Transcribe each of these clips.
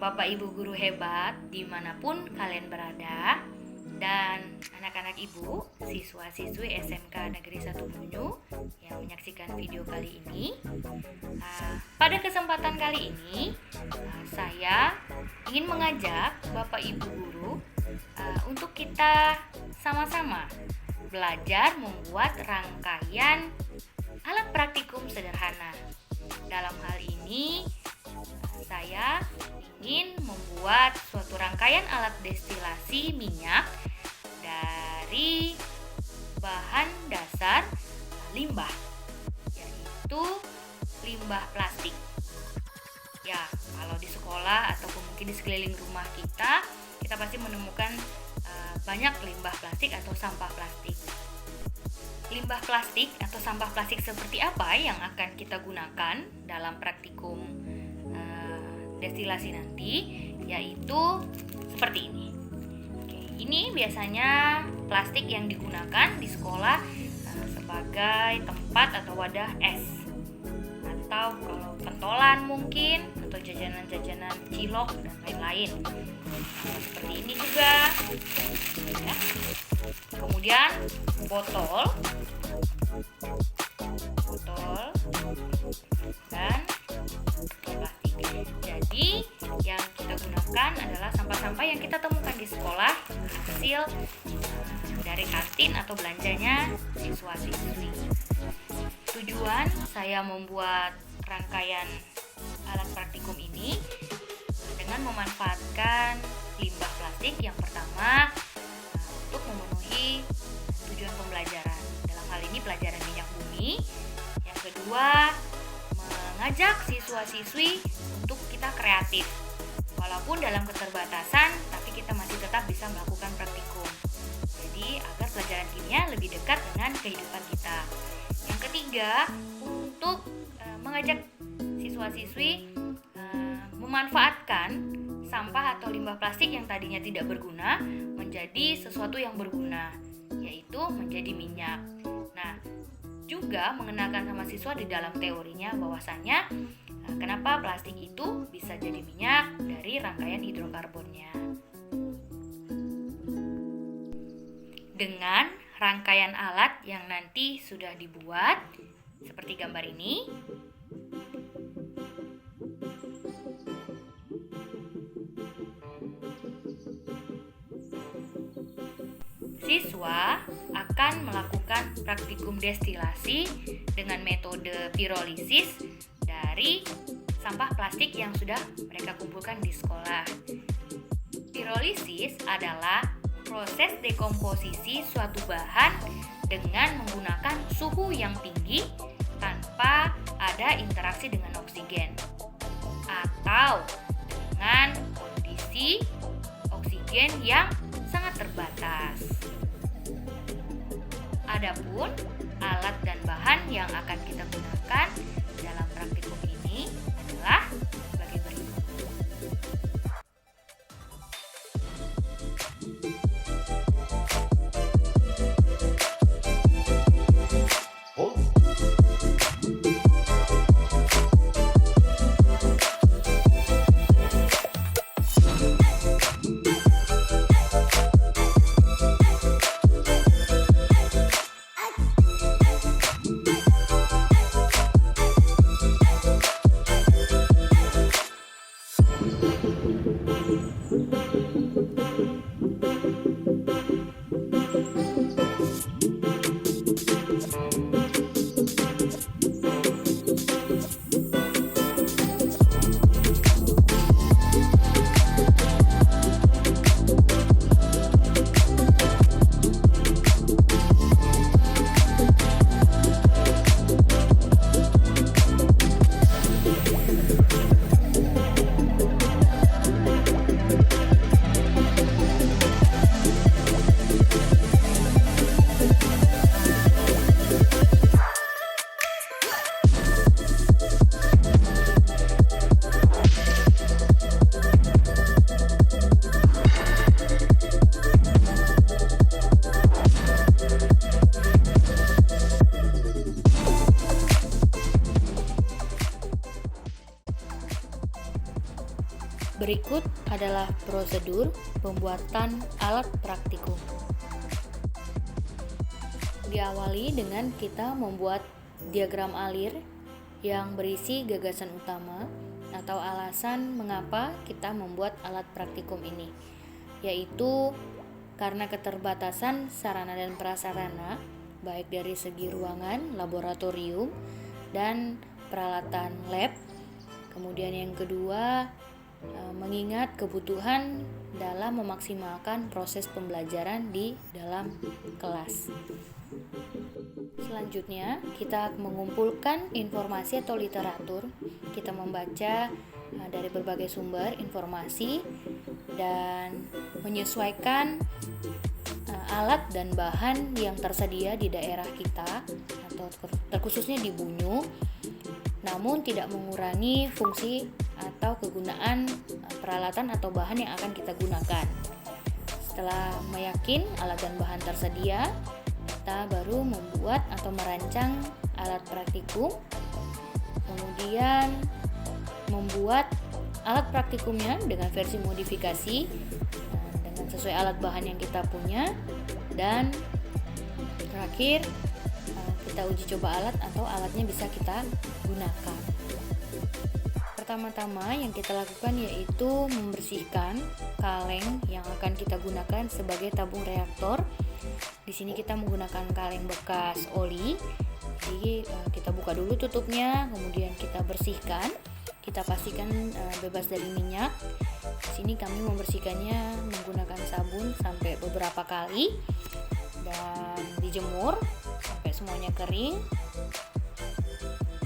Bapak Ibu guru hebat dimanapun kalian berada, dan anak-anak ibu, siswa-siswi SMK Negeri 1 Bunyu yang menyaksikan video kali ini. Pada kesempatan kali ini, saya ingin mengajak Bapak Ibu guru untuk kita sama-sama belajar membuat rangkaian alat praktikum sederhana. Dalam hal ini, saya ingin membuat suatu rangkaian alat destilasi minyak dari bahan dasar limbah, yaitu limbah plastik. Ya, kalau di sekolah ataupun mungkin di sekeliling rumah kita pasti menemukan banyak limbah plastik atau sampah plastik. Limbah plastik atau sampah plastik seperti apa yang akan kita gunakan dalam praktikum destilasi nanti, yaitu seperti ini. Oke, ini biasanya plastik yang digunakan di sekolah sebagai tempat atau wadah es, atau kalau pentolan mungkin, atau jajanan-jajanan cilok dan lain-lain. Seperti ini juga ya. Kemudian botol dan plastik. Jadi yang kita gunakan adalah sampah-sampah yang kita temukan di sekolah, hasil dari kantin atau belanjanya siswa-siswi. Tujuan saya membuat rangkaian alat praktikum ini dengan memanfaatkan limbah plastik yang pertama untuk memenuhi tujuan pembelajaran. Dalam hal ini pelajaran minyak bumi. Yang kedua, mengajak siswa-siswi untuk kita kreatif. Walaupun dalam keterbatasan, tapi kita masih tetap bisa melakukan praktikum. Jadi agar pelajaran kimia lebih dekat dengan kehidupan kita. Yang ketiga, untuk mengajak siswa-siswi memanfaatkan sampah atau limbah plastik yang tadinya tidak berguna menjadi sesuatu yang berguna, yaitu menjadi minyak. Nah, juga mengenalkan sama siswa di dalam teorinya bahwasannya kenapa plastik itu bisa jadi minyak dari rangkaian hidrokarbonnya. Dengan rangkaian alat yang nanti sudah dibuat seperti gambar ini, siswa akan melakukan praktikum destilasi dengan metode pirolisis dari sampah plastik yang sudah mereka kumpulkan di sekolah. Pirolisis adalah proses dekomposisi suatu bahan dengan menggunakan suhu yang tinggi tanpa ada interaksi dengan oksigen, atau dengan kondisi oksigen yang sangat terbatas. Adapun alat dan bahan yang akan kita gunakan dalam praktikum ini adalah sebagai berikut. Berikut adalah prosedur pembuatan alat praktikum. Diawali dengan kita membuat diagram alir yang berisi gagasan utama atau alasan mengapa kita membuat alat praktikum ini, yaitu karena keterbatasan sarana dan prasarana baik dari segi ruangan, laboratorium, dan peralatan lab. Kemudian yang kedua, mengingat kebutuhan dalam memaksimalkan proses pembelajaran di dalam kelas. Selanjutnya, kita mengumpulkan informasi atau literatur. Kita membaca dari berbagai sumber informasi dan menyesuaikan alat dan bahan yang tersedia di daerah kita atau terkhususnya di Bunyu, namun tidak mengurangi fungsi atau kegunaan peralatan atau bahan yang akan kita gunakan. Setelah meyakin alat dan bahan tersedia, kita baru membuat atau merancang alat praktikum, kemudian membuat alat praktikumnya dengan versi modifikasi dengan sesuai alat bahan yang kita punya, dan terakhir kita uji coba alat atau alatnya bisa kita gunakan. Pertama-tama yang kita lakukan yaitu membersihkan kaleng yang akan kita gunakan sebagai tabung reaktor. Di sini kita menggunakan kaleng bekas oli. Jadi kita buka dulu tutupnya, kemudian kita bersihkan. Kita pastikan bebas dari minyak. Di sini kami membersihkannya menggunakan sabun sampai beberapa kali dan dijemur sampai semuanya kering.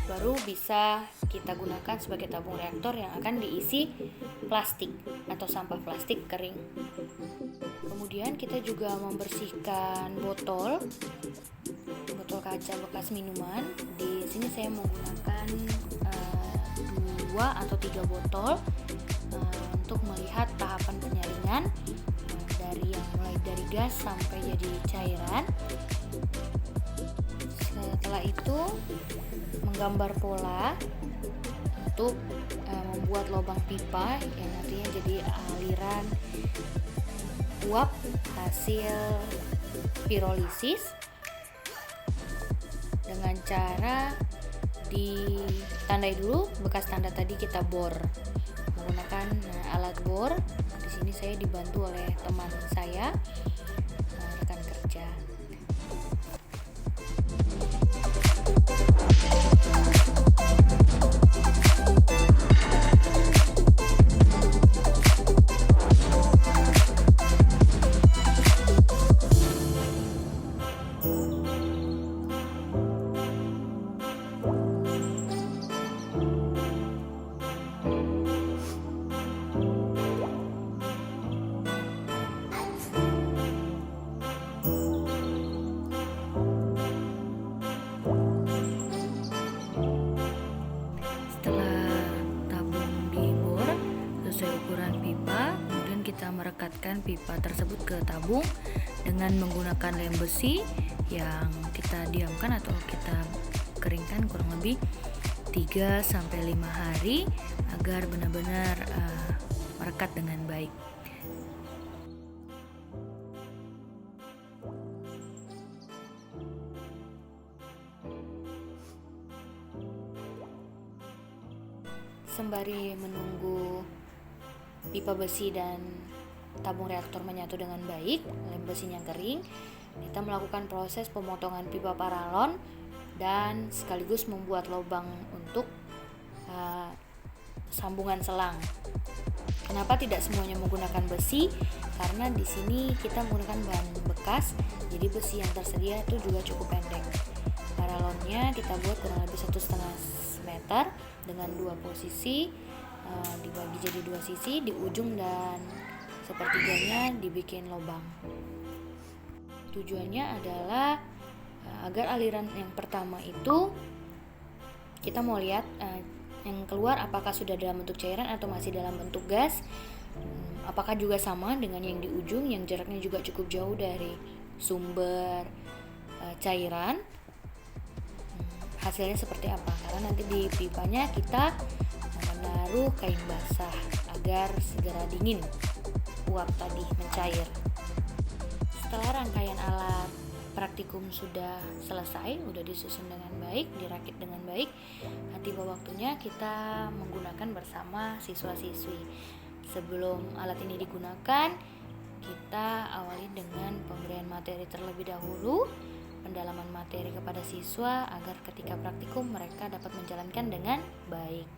Baru bisa kita gunakan sebagai tabung reaktor yang akan diisi plastik atau sampah plastik kering. Kemudian kita juga membersihkan botol kaca bekas minuman. Di sini saya menggunakan 2 atau 3 botol untuk melihat tahapan penyaringan dari yang mulai dari gas sampai jadi cairan. Setelah itu menggambar pola untuk membuat lubang pipa yang nantinya jadi aliran uap hasil pirolisis dengan cara ditandai dulu bekas tanda tadi. Kita bor menggunakan alat bor. Di sini saya dibantu oleh teman saya, rekan kerja. Kita merekatkan pipa tersebut ke tabung dengan menggunakan lem besi yang kita diamkan atau kita keringkan kurang lebih 3-5 hari agar benar-benar merekat dengan baik. Sembari menunggu pipa besi dan tabung reaktor menyatu dengan baik, lem besinya kering, kita melakukan proses pemotongan pipa paralon dan sekaligus membuat lubang untuk sambungan selang. Kenapa tidak semuanya menggunakan besi? Karena di sini kita menggunakan bahan bekas, jadi besi yang tersedia itu juga cukup pendek. Paralonnya kita buat kurang lebih 1,5 meter dengan 2 posisi. Dibagi jadi 2 sisi, di ujung dan sepertiganya dibikin lubang. Tujuannya adalah agar aliran yang pertama itu kita mau lihat yang keluar apakah sudah dalam bentuk cairan atau masih dalam bentuk gas, apakah juga sama dengan yang di ujung yang jaraknya juga cukup jauh dari sumber cairan. Hasilnya seperti apa, karena nanti di pipanya kita menaruh kain basah. agar segera dingin uap tadi mencair. Setelah rangkaian alat praktikum sudah selesai, sudah disusun dengan baik, dirakit dengan baik, tiba waktunya kita menggunakan bersama siswa-siswi. Sebelum alat ini digunakan, kita awali dengan pemberian materi terlebih dahulu, pendalaman materi kepada siswa agar ketika praktikum mereka dapat menjalankan dengan baik.